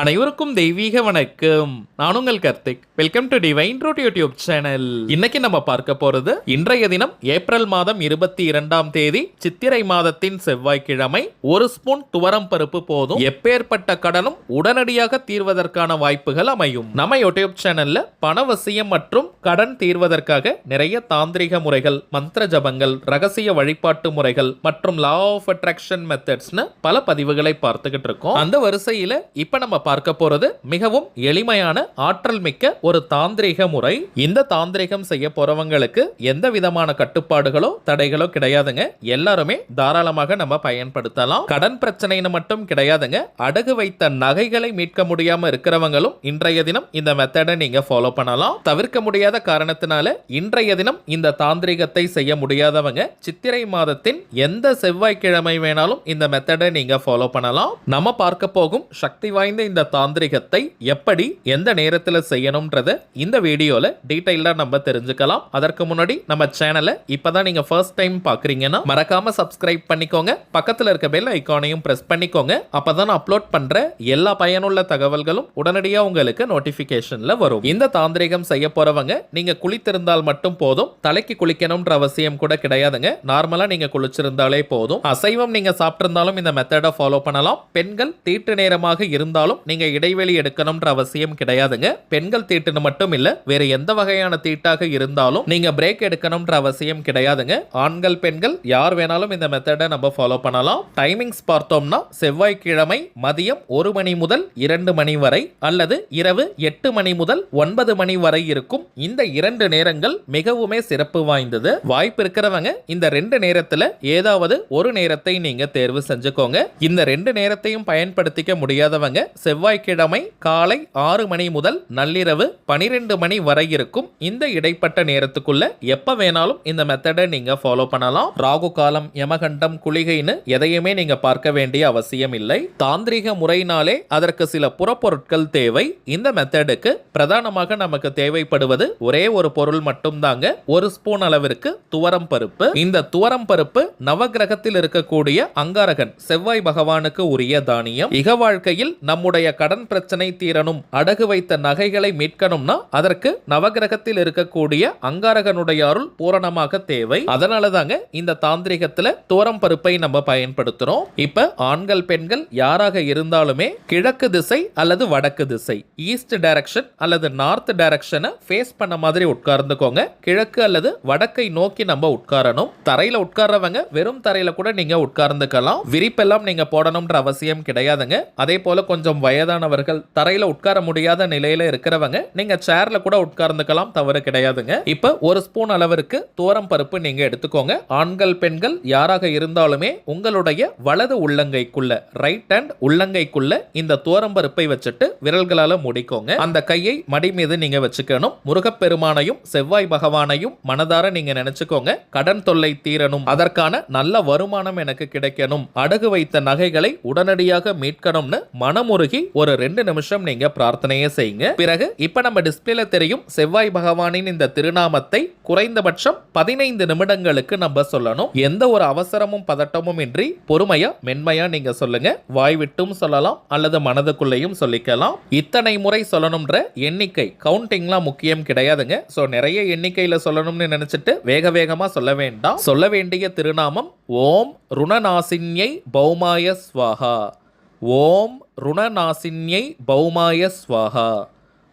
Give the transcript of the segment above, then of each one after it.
அனைவருக்கும் தெய்வீக வணக்கம். நான் உங்கள் Karthik. Welcome to Divine Root YouTube channel. இன்னைக்கு நம்ம பார்க்க போறது இன்றைய தினம் ஏப்ரல் மாதம் 22ஆம் தேதி சித்திரை மாதத்தின் செவ்வாய்க்கிழமை. ஒரு ஸ்பூன் துவரம் பருப்பு போதும் எப்பேற்பட்ட கடனும் உடனடியாக தீர்வதற்கான வாய்ப்புகள் அமையும். நம்ம யூடியூப் சேனல்ல பணவசியம் மற்றும் கடன் தீர்வதற்காக நிறைய தாந்திரிக முறைகள், மந்திர ஜபங்கள், ரகசிய வழிபாட்டு முறைகள் மற்றும் லா ஆஃப் அட்ராக்ஷன் மெத்தட்ஸ்னு பல பதிவுகளை பார்த்துக்கிட்டு இருக்கோம். அந்த வரிசையில இப்ப நம்ம பார்க்க போறது மிகவும் எளிமையான ஆற்றல் மிக்க ஒரு தாந்திரிக முறை. இந்த தாந்திரிகம் செய்ய போறவங்களுக்கு எந்த விதமான கட்டுப்பாடுகளோ தடைகளோ கிடையாதுங்க. எல்லாருமே தாராளமாக நம்ம பயன்படுத்தலாம். கடன் பிரச்சனைன்னு மட்டும் கிடையாதுங்க. அடகு வைத்த நகைகளை மீட்க முடியாம இருக்கிறவங்களும் இன்றைய தினம் இந்த மெத்தடை நீங்க ஃபாலோ பண்ணலாம். தவிர்க்க முடியாத காரணத்தினால இன்றைய தினம் இந்த தாந்திரிகத்தை செய்ய முடியாதவங்க சித்திரை மாதத்தின் எந்த செவ்வாய்க்கிழமை வேணாலும் இந்த மெத்தடை நீங்க ஃபாலோ பண்ணலாம். நம்ம பார்க்க போகும் சக்தி வாய்ந்த இந்த தாந்திரிகத்தை எப்படி எந்த நேரத்தில் செய்யணும்ன்றத இந்த வீடியோல டீடைலா நம்ம தெரிஞ்சுக்கலாம். அதற்கு முன்னாடி நம்ம சேனலை இப்பதான் நீங்க ஃபர்ஸ்ட் டைம் பாக்குறீங்கன்னா மறக்காம சப்ஸ்கிரைப் பண்ணிக்கோங்க. பக்கத்துல இருக்க பெல் ஐகானையும் பிரஸ் பண்ணிக்கோங்க. அப்பதான் அப்லோட் பண்ற எல்லா பயனுள்ள தகவல்களும் உடனடியா உங்களுக்கு நோட்டிபிகேஷன்ல வரும். இந்த தாந்திரிகம் செய்ய போறவங்க நீங்க குளித்திருந்தால் மட்டும் போதும். தலைக்கு குளிக்கணும்ன்ற அவசியம் கூட கிடையாதுங்க. நார்மலா நீங்க குளிச்சிருந்தாலே போதும். அசைவம் நீங்க சாப்பிட்டிருந்தாலும் இந்த மெத்தடை ஃபாலோ பண்ணலாம். பெண்கள் தீட்டு நேரமாக இருந்தாலும் நீங்க இடைவெளி எடுக்கணும்ன்ற அவசியம் கிடையாதுங்க. பெண்கள் தீட்டுன்னு மட்டும் இல்ல, வேற எந்த வகையான தீட்டாக இருந்தாலும் நீங்க பிரேக் எடுக்கணும்ன்ற அவசியம் கிடையாதுங்க. ஆண்கள் பெண்கள் யார் வேணாலும் இந்த மெத்தடை நம்ம ஃபாலோ பண்ணலாம். டைமிங்ஸ் பார்த்தோம்னா செவ்வாய்க்கிழமை மதியம் 1 மணி முதல் 2 மணி வரை அல்லது இரவு 8 மணி முதல் 9 மணி வரை இருக்கும். இந்த 2 நேரங்கள் மிகவுமே சிறப்பு வாய்ந்தது. வாய்ப்பு இருக்கிறவங்க இந்த 2 நேரத்துல ஏதாவது ஒரு நேரத்தை நீங்க தேர்வு செஞ்சுக்கோங்க. இந்த 2 நேரத்தையும் பயன்படுத்திக்க முடியாதவங்க செவ்வாய்க்கிழமை காலை 6 மணி முதல் நள்ளிரவு 12 மணி வரை இருக்கும். இந்த இடைப்பட்ட நேரத்துக்குள்ள எப்ப வேணாலும் இந்த மெத்தடை நீங்க ஃபாலோ பண்ணலாம். ராகு காலம், யமகண்டம், குளிகைன்னு எதையுமே நீங்க பார்க்க வேண்டிய அவசியம் இல்லை. தாந்திரிக முறையினாலே அதற்கு சில புறப்பொருட்கள் தேவை. இந்த மெத்தடுக்கு பிரதானமாக நமக்கு தேவைப்படுவது ஒரே ஒரு பொருள் மட்டும் தாங்க. 1 ஸ்பூன் அளவிற்கு துவரம் பருப்பு. இந்த துவரம் பருப்பு நவகிரகத்தில் இருக்கக்கூடிய அங்காரகன் செவ்வாய் பகவானுக்கு உரிய தானியம். இக வாழ்க்கையில் நம்முடைய கடன் பிரச்சனை தீரணும், அடகு வைத்த நகைகளை மீட்கணும்னா அதற்கு நவகிரகத்தில் இருக்கக்கூடிய அங்காரகனுடைய அருள் பூரணமாக தேவை. அதனால தாங்க இந்த தாந்திரிகத்துல துவரம் பருப்பை நம்ம பயன்படுத்துறோம். இப்ப ஆண்கள் பெண்கள் யாராக இருந்தாலுமே கிழக்கு திசை அல்லது வடக்கு திசை, ஈஸ்ட் டைரக்ஷன் அல்லது நார்த் டைரக்ஷனை ஃபேஸ் பண்ண மாதிரி உட்கார்ந்துக்கோங்க. கிழக்கு அல்லது வடக்கை நோக்கி நம்ம உட்காரணும். தரையில உட்கார்றவங்க வெறும் தரையில கூட நீங்க உட்கார்ந்துக்கலாம். விரிப்பெல்லாம் நீங்க போடணும்ன்ற அவசியம் கிடையாதுங்க. அதே போல கொஞ்சம் வயதானவர்கள், தரையில உட்கார முடியாத நிலையில இருக்கிறவங்க நீங்க சேர்ல கூட உட்கார்ந்துக்கலாம், தவறு கிடையாதுங்க. இப்ப 1 ஸ்பூன் அளவிற்கு துவரம் பருப்பு நீங்க எடுத்துக்கோங்க. ஆண்கள் பெண்கள் யாராக இருந்தாலுமே உங்களுடைய வலது உள்ளங்கைக்குள்ள, ரைட் ஹேண்ட் உள்ளங்கைக்குள்ள இந்த துவரம் பருப்பை வச்சுட்டு விரல்களால முடிக்கோங்க. அந்த கையை மடி மீது நீங்க வச்சுக்கணும். முருகப்பெருமானையும் செவ்வாய் பகவானையும் மனதார நீங்க நினைச்சுக்கோங்க. கடன் தொல்லை தீரணும், அதற்கான நல்ல வருமானம் எனக்கு கிடைக்கணும், அடகு வைத்த நகைகளை உடனடியாக மீட்கணும்னு மனமுருகி ஒரு 2 நிமிஷம் நீங்க பிரார்த்தனையே செய்யுங்க. பிறகு இப்ப நம்ம டிஸ்பிளேல தெரியும் செவ்வாய் பகவானின் இந்த திருநாமத்தை குறைந்தபட்சம் 15 நிமிடங்களுக்கு நம்ம சொல்லணும். எந்த ஒரு அவசரமும் பதட்டமும் இன்றி பொறுமையா மென்மையா நீங்க சொல்லுங்க. வாய் விட்டும் சொல்லலாம் அல்லது மனதுக்குள்ளேயும் சொல்லிக்கலாம். இத்தனை முறை சொல்லணும்ன்ற எண்ணிக்கை கவுண்டிங்லாம் முக்கியம் கிடையாதுங்க. சோ நிறைய எண்ணிக்கையில சொல்லணும்னு நினைச்சிட்டு வேக வேகமா சொல்ல வேண்டாம். சொல்ல வேண்டிய திருநாமம் ஓம் ருணநாசின்யை பௌமாய ஸ்வாஹா. ஓம் ருணநாசின்யை பௌமாய ஸ்வாஹா.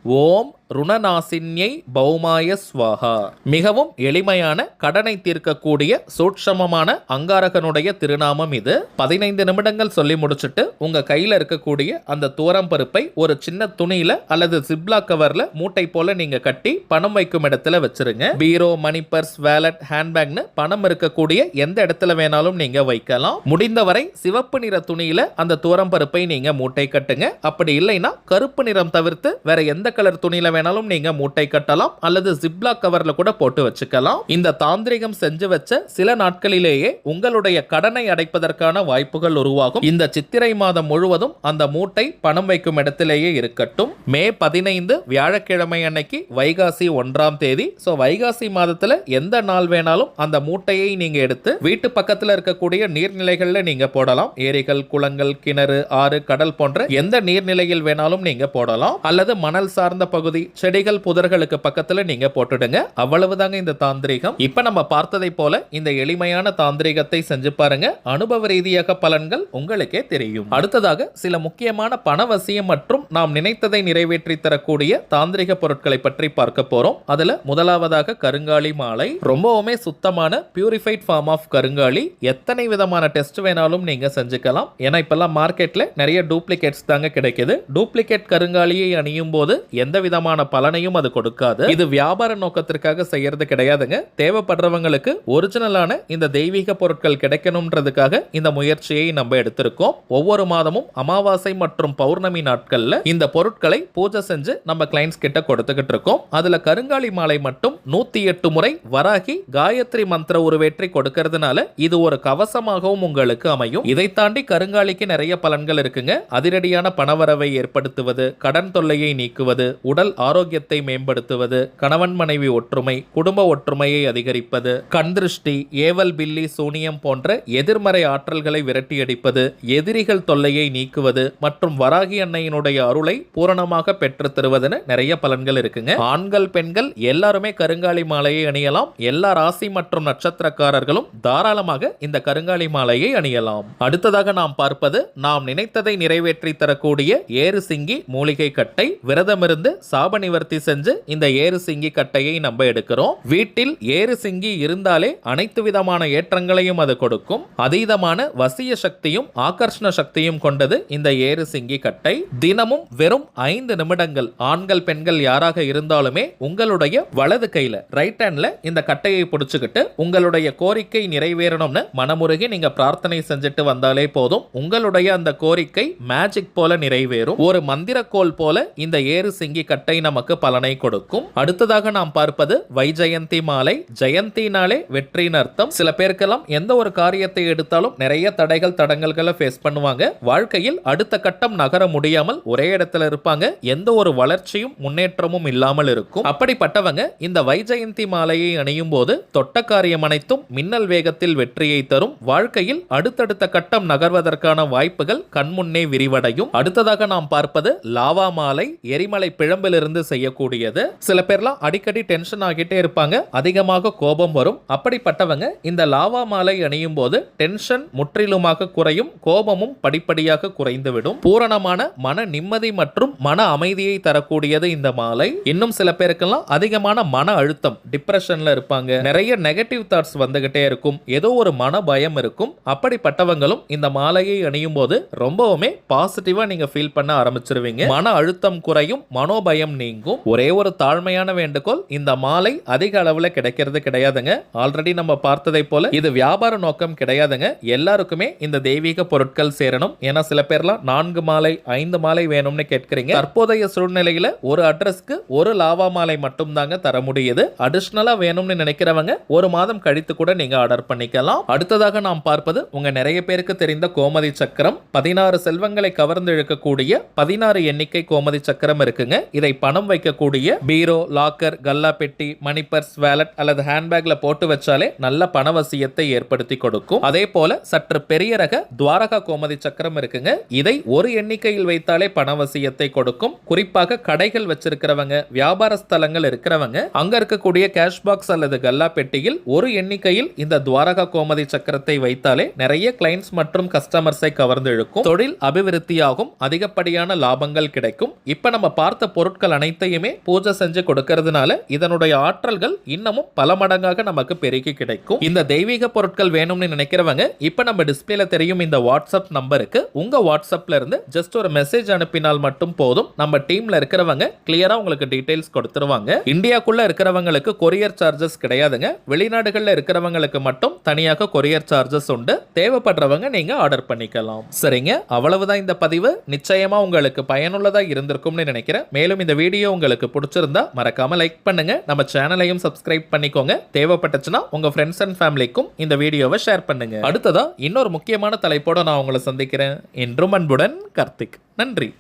ஓம் ருணநாசின்யை பௌமாய ஸ்வாஹா. மிகவும் எளிமையான கடனை தீர்க்கக்கூடிய சூட்சமமான அங்காரகனுடைய திருநாமம் இது. 15 நிமிடங்கள் சொல்லி முடிச்சுட்டு உங்க கையில இருக்கக்கூடிய அந்த துவரம் பருப்பை ஒரு சின்ன துணியில அல்லது ஜிப்லா கவர்ல மூட்டை போல நீங்க கட்டி பணம் வைக்கும் இடத்துல வச்சிருங்க. பீரோ, மணி பர்ஸ், வேலட், ஹேண்ட்பேக்னு பணம் இருக்கக்கூடிய எந்த இடத்துல வேணாலும் நீங்க வைக்கலாம். முடிந்தவரை சிவப்பு நிற துணியில அந்த துவரம் பருப்பை நீங்க மூட்டை கட்டுங்க. அப்படி இல்லைன்னா கருப்பு நிறம் தவிர்த்து வேற எந்த கலர் துணியில வேணாலும் நீங்க மூட்டை கட்டலாம் அல்லது ஜிப்லாக் கவர்ல கூட போட்டு வச்சுக்கலாம். இந்த தாந்திரிகம் செஞ்சு வச்ச சில நாட்களிலேயே உங்களுடைய கடனை அடைப்பதற்கான வாய்ப்புகள் உருவாகும். இந்த சித்திரை மாதம் முழுவதும் அந்த மூட்டை பணம் வைக்கும் இடத்திலேயே இருக்கட்டும். மே 15 வியாழக்கிழமை அன்னைக்கு வைகாசி 1ஆம் தேதி. வைகாசி மாதத்துல எந்த நாள் வேணாலும் அந்த மூட்டையை நீங்க எடுத்து வீட்டு பக்கத்துல இருக்கக்கூடிய நீர்நிலைகள்ல நீங்க போடலாம். ஏரிகள், குளங்கள், கிணறு, ஆறு, கடல் போன்ற எந்த நீர்நிலையில் வேணாலும் நீங்க போடலாம். அல்லது மணல் சார்ந்த பகுதி, செடிகள், புதர்களுக்கு பக்கத்துல நீங்க போட்டுடுங்க. அவ்வளவுதாங்க இந்த தாந்திரிகம். இப்ப நம்ம பார்த்ததை போல இந்த எளிமையான தாந்திரிகத்தை செஞ்சு பாருங்க. அனுபவ ரீதியாக பலன்கள் உங்களுக்கே தெரியும். அடுத்ததாக சில முக்கியமான பணவசியம் மற்றும் நாம் நினைத்ததை நிறைவேற்றி தரக்கூடிய தாந்திரிக பொருட்களை பற்றி பார்க்க போறோம். அதுல முதலாவதாக கருங்காலி மாலை. ரொம்பவுமே சுத்தமான பியூரிஃபைட் ஃபார்ம் ஆஃப் கருங்காலி. எத்தனை விதமான டெஸ்ட் வேணாலும் நீங்க செஞ்சுக்கலாம். ஏன்னா இப்பெல்லாம் மார்க்கெட்ல நிறைய டூப்ளிகேட்ஸ் தாங்க கிடைக்குது. டூப்ளிகேட் கருங்காலியை அணியும் போது எந்த விதமான பலனையும் அது கொடுக்காது. இது வியாபார நோக்கத்திற்காக செய்யறது கிடையாதுங்க. தேவைப்படுறவங்களுக்கு ஒரிஜினலான இந்த தெய்வீக பொருட்கள் கிடைக்கணும்ன்றதுக்காக இந்த முயற்சியை நம்ம எடுத்திருக்கோம். ஒவ்வொரு மாதமும் அமாவாசை மற்றும் பௌர்ணமி நாட்கள்ல இந்த பொருட்களை பூஜை செஞ்சு நம்ம கிளைண்ட்ஸ் கிட்ட கொடுத்துக்கிட்டு இருக்கோம். அதுல கருங்காலி மாலை மட்டும் 108 முறை வராகி காயத்ரி மந்திர உருவேற்றி கொடுக்கறதுனால இது ஒரு கவசமாகவும் உங்களுக்கு அமையும். இதை தாண்டி கருங்காலிக்கு நிறைய பலன்கள் இருக்குங்க. அதிரடியான பணவரவை ஏற்படுத்துவது, கடன் தொல்லையை நீக்குவது, உடல் ஆரோக்கியத்தை மேம்படுத்துவது, கணவன் மனைவி ஒற்றுமை, குடும்ப ஒற்றுமையை அதிகரிப்பது, கண்திருஷ்டி, ஏவல், பில்லி, சூனியம் போன்ற எதிர்மறை ஆற்றல்களை விரட்டியடிப்பது, எதிரிகள் தொல்லையை நீக்குவது மற்றும் வராகி அன்னையினுடைய அருளை பூரணமாக பெற்று தருவதுன்னு நிறைய பலன்கள் இருக்குங்க. ஆண்கள், பெண்கள் எல்லாருமே கருங்காலி மாலையை அணியலாம். எல்லா ராசி மற்றும் நட்சத்திரக்காரர்களும் தாராளமாக இந்த கருங்காலி மாலையை அணியலாம். அடுத்ததாக நாம் பார்ப்பது நாம் நினைத்ததை நிறைவேற்றி தரக்கூடிய ஏறு சிங்கி மூலிகை கட்டை. விரதமிருந்து சாப நிவர்த்தி செஞ்சு இந்த ஏறு சிங்கி கட்டையை நம்ம எடுக்கிறோம். வீட்டில் ஏறு சிங்கி இருந்தாலே அனைத்து விதமான ஏற்றங்களையும் அது கொடுக்கும். அதீதமான வசிய சக்தியும் ஆகர்ஷண சக்தியும் கொண்டது இந்த ஏறு சிங்கி கட்டை. தினமும் வெறும் 5 நிமிடங்கள் ஆண்கள், பெண்கள் யாராக இருந்தாலுமே உங்களுடைய வலது கையில, ரைட் ஹேண்ட்ல இந்த கட்டையை பிடிச்சுக்கிட்டு உங்களுடைய கோரிக்கை நிறைவேறணும்னு மனமுருகி நீங்க பிரார்த்தனை செஞ்சுட்டு வந்தாலே போதும். உங்களுடைய அந்த கோரிக்கை மேஜிக் போல நிறைவேறும். ஒரு மந்திரக்கோள் போல இந்த ஏறு சிங்கி கட்டை நமக்கு பலனை கொடுக்கும். அடுத்ததாக நாம் பார்ப்பது வைஜெயந்தி மாலை. ஜெயந்தினாலே வெற்றியின் அர்த்தம். சில பேருக்கெல்லாம் எந்த ஒரு காரியத்தை எடுத்தாலும் நிறைய தடைகள், தடங்கல்களை ஃபேஸ் பண்ணுவாங்க. வாழ்க்கையில் அடுத்த கட்டம் நகர முடியாமல் ஒரே இடத்துல இருப்பாங்க. எந்த ஒரு வளர்ச்சியும் முன்னேற்றமும் இல்லாமல் இருக்கும். அப்படிப்பட்டவங்க இந்த வைஜெயந்தி மாலையை அணியும் போது தொட்ட காரியம் அனைத்தும் மின்னல் வேகத்தில் வெற்றியை தரும். வாழ்க்கையில் அடுத்தடுத்த கட்டம் நகர்வதற்கான வாய்ப்புகள் கண்முன்னே விரிவடையும். அடுத்ததாக நாம் பார்ப்பது லாவா மாலை. எரிமலை பிழம்பிலிருந்து செய்யக்கூடியது. சில பேர்லாம் அடிக்கடி டென்ஷன் ஆகிட்டே இருப்பாங்க. அதிகமாக கோபம் வரும். அப்படிப்பட்டவங்க இந்த லாவா மாலை அணியும் போது டென்ஷன் முற்றிலுமாக குறையும். கோபமும் படிப்படியாக குறைந்துவிடும். பூரணமான மன நிம்மதி மற்றும் மன அமைதியை தரக்கூடியது இந்த மாலை. இன்னும் சில பேருக்கெல்லாம் அதிகமான மன அழுத்தம், டிப்ரெஷன்ல இருப்பாங்க. நிறைய நெகட்டிவ் தாட்ஸ் வந்துகிட்டே இருக்கும். ஏதோ ஒரு மன பயம் இருக்கும். அப்படிப்பட்டவங்களும் இந்த மாலையை அணியும் போது ரொம்பவுமே பாசிட்டிவா நீங்க ஃபீல் பண்ண ஆரம்பிச்சிருவீங்க. மன அழுத்தம் குறையும், மனோபயம் நீங்கும். ஒரே ஒரு தாழ்மையான வேண்டுகோள், இந்த மாலை அதிக அளவுல கிடைக்கிறது கிடையாதுங்க. ஆல்ரெடி நம்ம பார்த்ததை போல இது வியாபார நோக்கம் கிடையாதுங்க. எல்லாருக்குமே இந்த தெய்வீக பொருட்கள் சேரணும். ஏன்னா சில பேர்லாம் 4 மாலை 5 மாலை வேணும்னு கேட்கிறீங்க. தற்போதைய சூழ்நிலையில ஒரு அட்ரஸ்க்கு ஒரு லாவா மாலை மட்டும் தாங்க தர முடியுது. அடிஷனலா வேணும்னு நினைக்கிறவங்க ஒரு மாதம் கழித்து கூட நீங்க ஆர்டர் பண்ணிக்கலாம். அடுத்ததாக நாம் பார்ப்பது உங்க நிறைய பேருக்கு தெரிந்த கோமதி சக்கரம். 16 செல்வங்களை கவர்ந்து இழுக்கக்கூடிய 16 எண்ணிக்கை கோமதி சக்கரம் இருக்குங்க. இதை பணம் வைக்கக்கூடிய பீரோ, லாக்கர், கல்லா பெட்டி, மணி பர்ஸ், வேலட் அல்லது ஹேண்ட்பேக்ல போட்டு வச்சாலே நல்ல பணவசியத்தை ஏற்படுத்தி கொடுக்கும். அதே போல சற்று பெரிய ரக துவாரகா கோமதி சக்கரம் இருக்குங்க. இதை ஒரு எண்ணிக்கையில் வைத்தாலே பணவசியத்தை கொடுக்கும். குறிப்பாக கடைகள் வச்சிருக்கிறவங்க, வியாபார ஸ்தலங்கள் இருக்கிறவங்க, அங்க இருக்கக்கூடிய கேஷ் பாக்ஸ் அல்லது கல்லா பெட்டியில் ஒரு எண்ணிக்கையில் இந்த துவாரகா கோமதி சக்கரத்தை வைத்தாலே நிறைய கிளைண்ட்ஸ் மற்றும் கஸ்டமர்ஸை கவர்ந்து இழுக்கும். தொழில் அபிவிருத்தியாகும். அதிகப்படியான லாபங்கள் கிடைக்கும். இப்ப நம்ம பார்த்த பொருட்கள் அனைத்தையுமே பூஜை செஞ்சு கொடுக்கிறதுனால இதனுடைய ஆற்றல்கள் இன்னமும் பல மடங்காக நமக்கு பெருகி கிடைக்கும். இந்த தெய்வீக பொருட்கள் வேணும்னு நினைக்கிறவங்க இப்ப நம்ம டிஸ்பிளேல தெரியும் இந்த வாட்ஸ்அப் நம்பருக்கு உங்க வாட்ஸ்அப்ல இருந்து ஜஸ்ட் ஒரு மெசேஜ் அனுப்பினால் மட்டும் போதும். நம்ம டீம்ல இருக்கிறவங்க கிளியரா உங்களுக்கு டீடைல்ஸ் கொடுத்துருவாங்க. இந்தியாக்குள்ள இருக்கிற இருக்கிறவங்களுக்கு கொரியர் சார்ஜஸ் கிடையாதுங்க. வெளிநாடுகளில் இருக்கிறவங்களுக்கு மட்டும் தனியாக கொரியர் சார்ஜஸ் உண்டு. தேவைப்படுறவங்க நீங்க ஆர்டர் பண்ணிக்கலாம். சரிங்க, அவ்வளவுதான் இந்த பதிவு. நிச்சயமா உங்களுக்கு பயனுள்ளதா இருந்திருக்கும்னு நினைக்கிறேன். மேலும் இந்த வீடியோ உங்களுக்கு பிடிச்சிருந்தா மறக்காம லைக் பண்ணுங்க. நம்ம சேனலையும் சப்ஸ்கிரைப் பண்ணிக்கோங்க. தேவைப்பட்டுச்சுன்னா உங்க ஃப்ரெண்ட்ஸ் அண்ட் ஃபேமிலிக்கும் இந்த வீடியோவை ஷேர் பண்ணுங்க. அடுத்ததா இன்னொரு முக்கியமான தலைப்போட நான் உங்களை சந்திக்கிறேன். என்றும் அன்புடன் கார்த்திக். நன்றி.